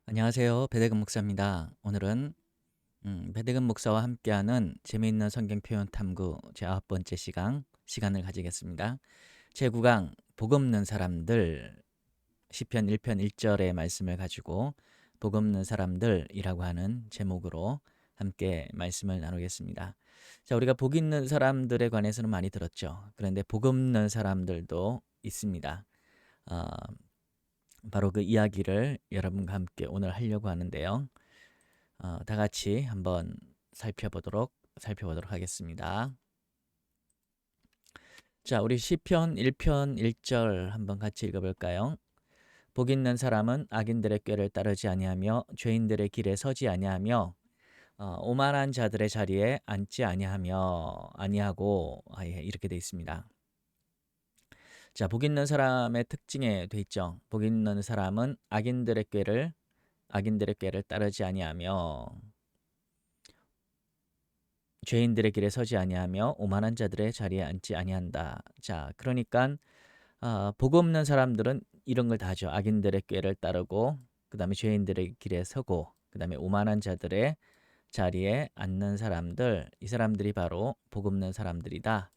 안녕하세요. 배대근 목사입니다. 오늘은 배대근 목사와 함께하는 재미있는 성경 표현 탐구 제 9번째 시간을 가지겠습니다. 제9강 복 없는 사람들 시편 1편 1절의 말씀을 가지고 복 없는 사람들이라고 하는 제목으로 함께 말씀을 나누겠습니다. 자, 우리가 복 있는 사람들에 관해서는 많이 들었죠. 그런데 복 없는 사람들도 있습니다. 어, 바로 그 이야기를 여러분과 함께 오늘 하려고 하는데요. 다 같이 한번 살펴보도록 하겠습니다. 자, 우리 시편 1편 1절 한번 같이 읽어볼까요? 복 있는 사람은 악인들의 꾀를 따르지 아니하며 죄인들의 길에 서지 아니하며 오만한 자들의 자리에 앉지 아니하고 이렇게 돼 있습니다. 자, 복 있는 사람의 특징에 돼 있죠. 복 있는 사람은 악인들의 꾀를 따르지 아니하며 죄인들의 길에 서지 아니하며 오만한 자들의 자리에 앉지 아니한다. 자, 그러니까 복 없는 사람들은 이런 걸 다 하죠. 악인들의 꾀를 따르고 그다음에 죄인들의 길에 서고 그다음에 오만한 자들의 자리에 앉는 사람들, 이 사람들이 바로 복 없는 사람들이다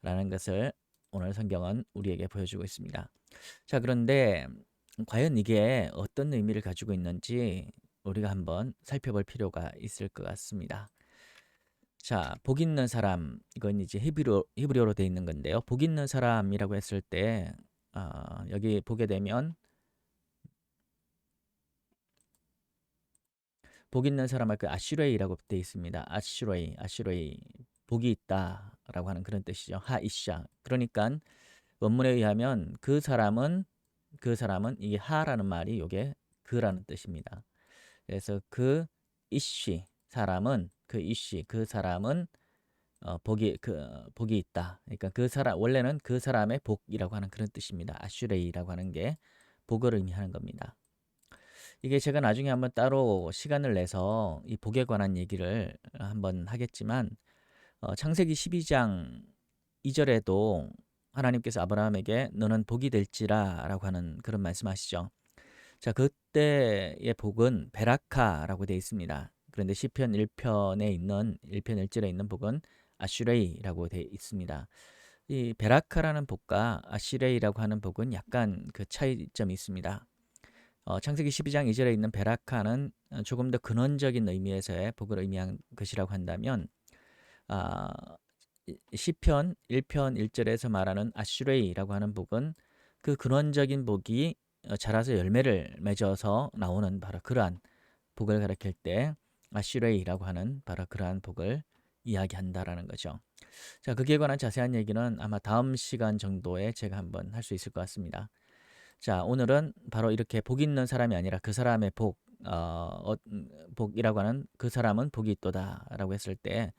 라는 것을 오늘 성경은 우리에게 보여주고 있습니다. 자, 그런데 과연 이게 어떤 의미를 가지고 있는지 우리가 한번 살펴볼 필요가 있을 것 같습니다. 자, 복 있는 사람, 이건 이제 히브리어로 되어 있는 건데요. 복 있는 사람이라고 했을 때 여기 보게 되면 복 있는 사람 할 그 아슈레이라고 되어 있습니다. 아슈레이, 복이 있다라고 하는 그런 뜻이죠. 하이샤. 그러니까 원문에 의하면 그 사람은 이게 하라는 말이 요게 그라는 뜻입니다. 그래서 그 사람은 복이 있다. 그러니까 그 사람 원래는 그 사람의 복이라고 하는 그런 뜻입니다. 아슈레이라고 하는 게 복을 의미하는 겁니다. 이게 제가 나중에 한번 따로 시간을 내서 이 복에 관한 얘기를 한번 하겠지만 창세기 12장 2절에도 하나님께서 아브라함에게 너는 복이 될지라라고 하는 그런 말씀하시죠. 자, 그때의 복은 베라카라고 되어 있습니다. 그런데 시편 1편 1절에 있는 복은 아슈레이라고 되어 있습니다. 이 베라카라는 복과 아슈레이라고 하는 복은 약간 그 차이점이 있습니다. 창세기 12장 2절에 있는 베라카는 조금 더 근원적인 의미에서의 복을 의미한 것이라고 한다면 아, 시편 1편 1절에서 말하는 아슈레이라고 하는 복은 그 근원적인 복이 자라서 열매를 맺어서 나오는 바로 그러한 복을 가리킬 때 아슈레이라고 하는 바로 그러한 복을 이야기한다라는 거죠. 자, 거기에 관한 자세한 얘기는 아마 다음 시간 정도에 제가 한번 할 수 있을 것 같습니다. 자, 오늘은 바로 이렇게 복 있는 사람이 아니라 그 사람의 복이라고 하는 그 사람은 복이 있도다라고 했을 때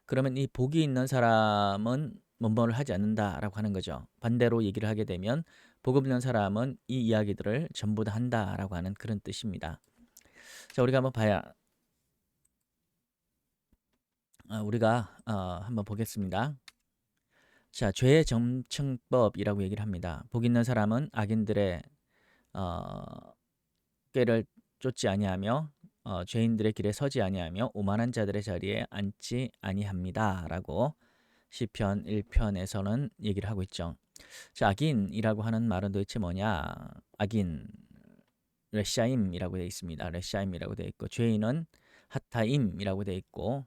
그러면 이 복이 있는 사람은 뭐뭐를 하지 않는다라고 하는 거죠. 반대로 얘기를 하게 되면 복 없는 사람은 이 이야기들을 전부 다 한다라고 하는 그런 뜻입니다. 자, 우리가 한번 보겠습니다. 자, 죄의 점층법이라고 얘기를 합니다. 복 있는 사람은 악인들의 어, 꾀를 쫓지 아니하며 죄인들의 길에 서지 아니하며 오만한 자들의 자리에 앉지 아니합니다라고 시편 1편에서는 얘기를 하고 있죠. 자, 악인이라고 하는 말은 도대체 뭐냐? 악인 레샤임이라고 되어 있습니다. 레샤임이라고 되어 있고 죄인은 하타임이라고 되어 있고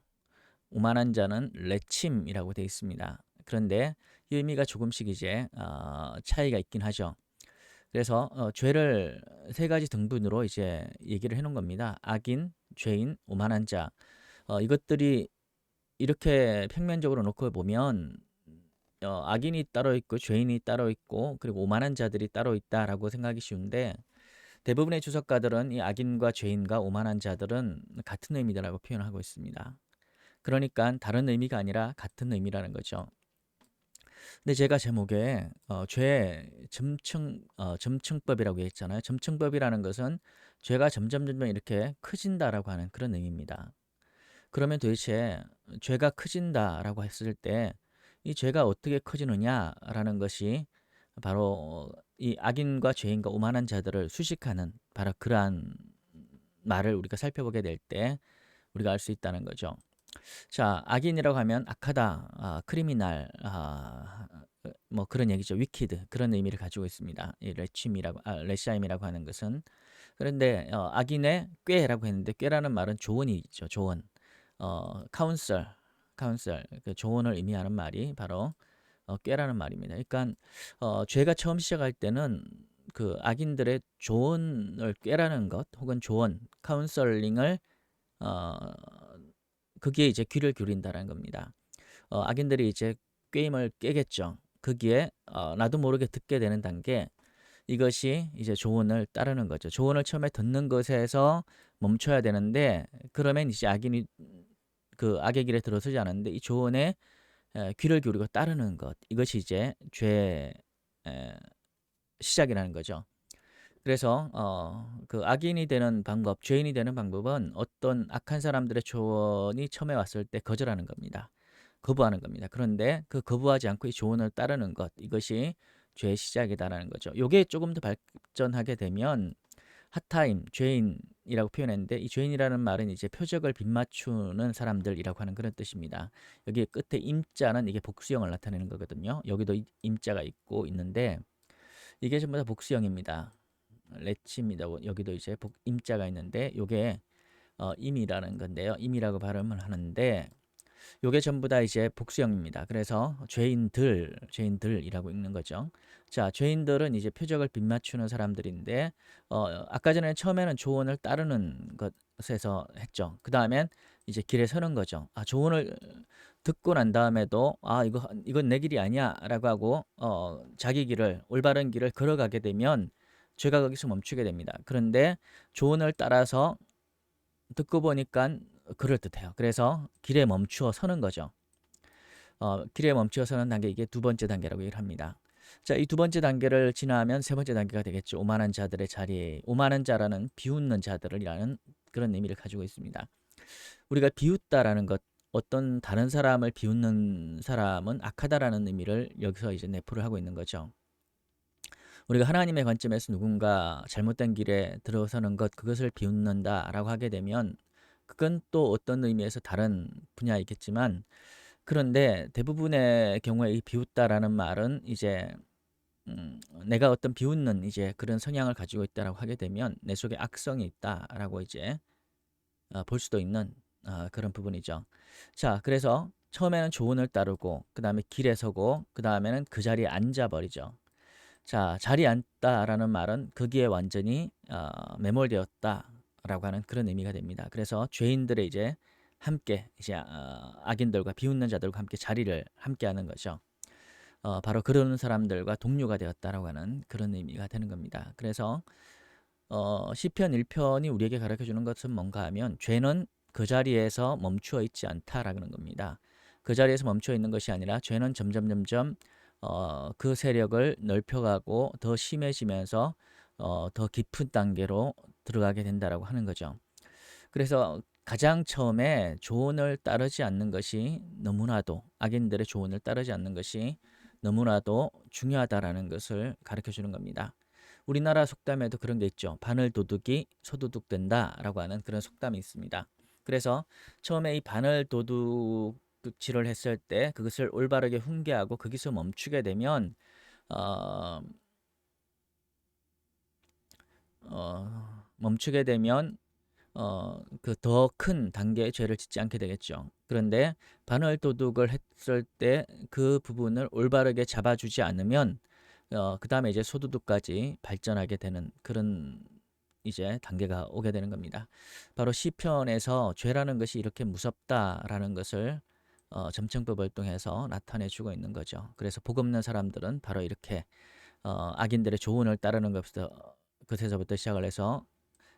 오만한 자는 레침이라고 되어 있습니다. 그런데 이 의미가 조금씩 이제 차이가 있긴 하죠. 그래서 죄를 세 가지 등분으로 이제 얘기를 해놓은 겁니다. 악인, 죄인, 오만한 자. 이것들이 이렇게 평면적으로 놓고 보면 악인이 따로 있고 죄인이 따로 있고 그리고 오만한 자들이 따로 있다라고 생각하기 쉬운데 대부분의 주석가들은 이 악인과 죄인과 오만한 자들은 같은 의미다라고 표현하고 있습니다. 그러니까 다른 의미가 아니라 같은 의미라는 거죠. 근데 제가 제목에 죄 점층법이라고 했잖아요. 점층법이라는 것은 죄가 점점 이렇게 커진다라고 하는 그런 의미입니다. 그러면 도대체 죄가 커진다라고 했을 때 이 죄가 어떻게 커지느냐라는 것이 바로 이 악인과 죄인과 오만한 자들을 수식하는 바로 그러한 말을 우리가 살펴보게 될 때 우리가 알 수 있다는 거죠. 자, 악인이라고 하면 악하다, 크리미널, 뭐 그런 얘기죠. 위키드 그런 의미를 가지고 있습니다. 이 레시아임이라고 하는 것은. 그런데 악인의 꾀라고 했는데 꾀라는 말은 조언이죠. 조언. 카운셀, 그 조언을 의미하는 말이 바로 꾀라는 말입니다. 그러니까 죄가 처음 시작할 때는 그 악인들의 조언을 꾀라는 것 혹은 조언, 카운셀링을 어, 거기에 이제 귀를 기울인다는 겁니다. 악인들이 이제 꾀임을 깨겠죠. 거기에 나도 모르게 듣게 되는 단계, 이것이 이제 조언을 따르는 거죠. 조언을 처음에 듣는 것에서 멈춰야 되는데 그러면 이제 악인이 그 악의 길에 들어서지 않았는데 이 조언에 귀를 기울이고 따르는 것, 이것이 이제 죄의 시작이라는 거죠. 그래서 그 악인이 되는 방법, 죄인이 되는 방법은 어떤 악한 사람들의 조언이 처음에 왔을 때 거절하는 겁니다. 거부하는 겁니다. 그런데 그 거부하지 않고 이 조언을 따르는 것, 이것이 죄의 시작이다라는 거죠. 요게 조금 더 발전하게 되면 핫타임, 죄인이라고 표현했는데 이 죄인이라는 말은 이제 표적을 빗맞추는 사람들이라고 하는 그런 뜻입니다. 여기 끝에 임자는 이게 복수형을 나타내는 거거든요. 여기도 임자가 있고 있는데 이게 전부 다 복수형입니다. 레치입니다. 여기도 이제 임자가 있는데 요게 임이라는 건데요. 임이라고 발음을 하는데 요게 전부 다 이제 복수형입니다. 그래서 죄인들이라고 읽는 거죠. 자, 죄인들은 이제 표적을 빗맞추는 사람들인데 아까 전에 처음에는 조언을 따르는 것에서 했죠. 그 다음엔 이제 길에 서는 거죠. 조언을 듣고 난 다음에도 이건 내 길이 아니야라고 하고 자기 길을 올바른 길을 걸어가게 되면 죄가 거기서 멈추게 됩니다. 그런데 조언을 따라서 듣고 보니까 그럴듯해요. 그래서 길에 멈추어 서는 거죠. 길에 멈추어 서는 단계, 이게 두 번째 단계라고 얘기를 합니다. 자, 이 두 번째 단계를 지나면 세 번째 단계가 되겠죠. 오만한 자들의 자리에, 오만한 자라는 비웃는 자들이라는 그런 의미를 가지고 있습니다. 우리가 비웃다라는 것, 어떤 다른 사람을 비웃는 사람은 악하다라는 의미를 여기서 이제 내포를 하고 있는 거죠. 우리가 하나님의 관점에서 누군가 잘못된 길에 들어서는 것, 그것을 비웃는다라고 하게 되면 그건 또 어떤 의미에서 다른 분야이겠지만, 그런데 대부분의 경우에 이 비웃다라는 말은 이제 내가 어떤 비웃는 이제 그런 성향을 가지고 있다라고 하게 되면 내 속에 악성이 있다라고 이제 볼 수도 있는 그런 부분이죠. 자, 그래서 처음에는 조언을 따르고 그 다음에 길에 서고 그 다음에는 그 자리에 앉아버리죠. 자, 자리에 앉다라는 말은 거기에 완전히 매몰되었다라고 하는 그런 의미가 됩니다. 그래서 죄인들의 이제 함께 이제 악인들과 비웃는 자들과 함께 자리를 함께 하는 거죠. 바로 그런 사람들과 동료가 되었다라고 하는 그런 의미가 되는 겁니다. 그래서 시편 1편이 우리에게 가르쳐 주는 것은 뭔가 하면 죄는 그 자리에서 멈추어 있지 않다라는 겁니다. 그 자리에서 멈추어 있는 것이 아니라 죄는 점점 그 세력을 넓혀가고 더 심해지면서 더 깊은 단계로 들어가게 된다라고 하는 거죠. 그래서 가장 처음에 조언을 따르지 않는 것이 너무나도, 악인들의 조언을 따르지 않는 것이 너무나도 중요하다라는 것을 가르쳐 주는 겁니다. 우리나라 속담에도 그런 게 있죠. 바늘 도둑이 소도둑 된다라고 하는 그런 속담이 있습니다. 그래서 처음에 이 바늘 도둑질을 했을 때 그것을 올바르게 훈계하고 거기서 멈추게 되면 어, 멈추게 되면 그 더 큰 단계의 죄를 짓지 않게 되겠죠. 그런데 반월 도둑을 했을 때 그 부분을 올바르게 잡아주지 않으면 그 다음에 이제 소도둑까지 발전하게 되는 그런 이제 단계가 오게 되는 겁니다. 바로 시편에서 죄라는 것이 이렇게 무섭다라는 것을 점층법을 통해서 나타내 주고 있는 거죠. 그래서 복 없는 사람들은 바로 이렇게 악인들의 조언을 따르는 것에서부터 시작을 해서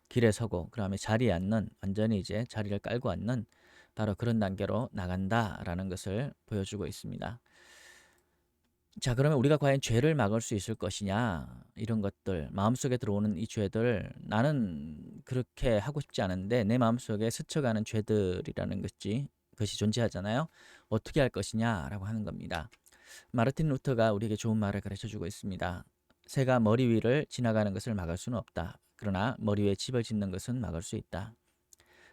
길에 서고 그다음에 자리에 앉는, 완전히 이제 자리를 깔고 앉는 바로 그런 단계로 나간다라는 것을 보여주고 있습니다. 자, 그러면 우리가 과연 죄를 막을 수 있을 것이냐, 이런 것들, 마음속에 들어오는 이 죄들, 나는 그렇게 하고 싶지 않은데 내 마음속에 스쳐가는 죄들이라는 것이 존재하잖아요. 어떻게 할 것이냐라고 하는 겁니다. 마르틴 루터가 우리에게 좋은 말을 가르쳐 주고 있습니다. 새가 머리 위를 지나가는 것을 막을 수는 없다. 그러나 머리 위에 집을 짓는 것은 막을 수 있다.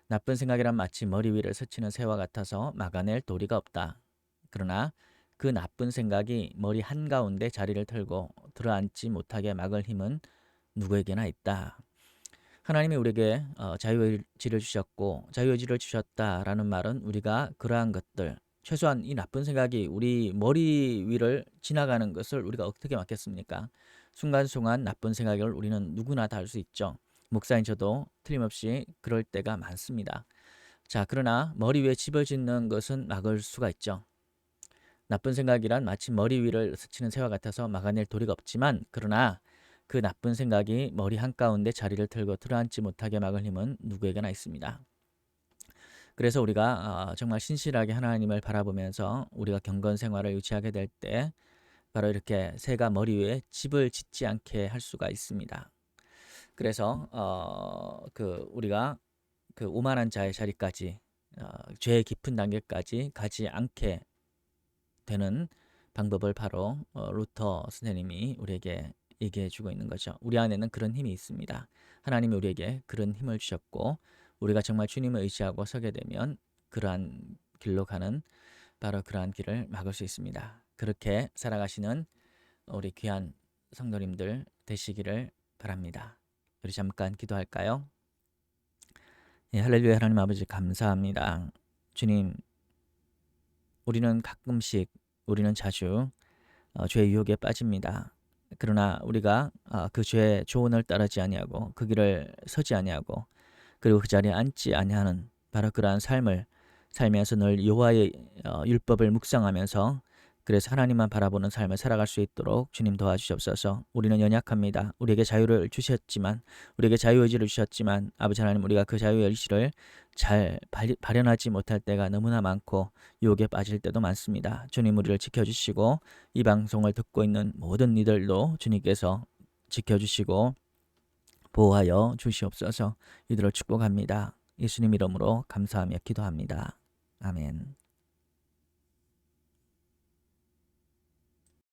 나쁜 생각이란 마치 머리 위를 스치는 새와 같아서 막아낼 도리가 없다. 그러나 그 나쁜 생각이 머리 한가운데 자리를 털고 들어앉지 못하게 막을 힘은 누구에게나 있다. 하나님이 우리에게 자유의지를 주셨고 자유의지를 주셨다라는 말은 우리가 그러한 것들, 최소한 이 나쁜 생각이 우리 머리 위를 지나가는 것을 우리가 어떻게 막겠습니까? 순간순간 나쁜 생각을 우리는 누구나 다 할 수 있죠. 목사인 저도 틀림없이 그럴 때가 많습니다. 자, 그러나 머리 위에 집을 짓는 것은 막을 수가 있죠. 나쁜 생각이란 마치 머리 위를 스치는 새와 같아서 막아낼 도리가 없지만, 그러나 그 나쁜 생각이 머리 한가운데 자리를 틀고 들어앉지 못하게 막을 힘은 누구에게나 있습니다. 그래서 우리가 정말 신실하게 하나님을 바라보면서 우리가 경건 생활을 유지하게 될 때 바로 이렇게 새가 머리 위에 집을 짓지 않게 할 수가 있습니다. 그래서 우리가 그 오만한 자의 자리까지, 죄의 깊은 단계까지 가지 않게 되는 방법을 바로 루터 선생님이 우리에게 얘기해 주고 있는 거죠. 우리 안에는 그런 힘이 있습니다. 하나님이 우리에게 그런 힘을 주셨고, 우리가 정말 주님을 의지하고 서게 되면 그러한 길로 가는, 바로 그러한 길을 막을 수 있습니다. 그렇게 살아가시는 우리 귀한 성도님들 되시기를 바랍니다. 우리 잠깐 기도할까요? 예, 할렐루야. 하나님 아버지 감사합니다. 주님, 우리는 자주 죄의 유혹에 빠집니다. 그러나 우리가 그 죄의 조언을 따르지 아니하고 그 길을 서지 아니하고 그리고 그 자리에 앉지 아니하는 바로 그러한 삶을 살면서 늘 여호와의 율법을 묵상하면서, 그래서 하나님만 바라보는 삶을 살아갈 수 있도록 주님 도와주시옵소서. 우리는 연약합니다. 우리에게 자유를 주셨지만, 우리에게 자유의지를 주셨지만, 아버지 하나님, 우리가 그 자유의지를 잘 발현하지 못할 때가 너무나 많고 유혹에 빠질 때도 많습니다. 주님, 우리를 지켜주시고 이 방송을 듣고 있는 모든 이들도 주님께서 지켜주시고 보호하여 주시옵소서. 이들을 축복합니다. 예수님 이름으로 감사하며 기도합니다. 아멘.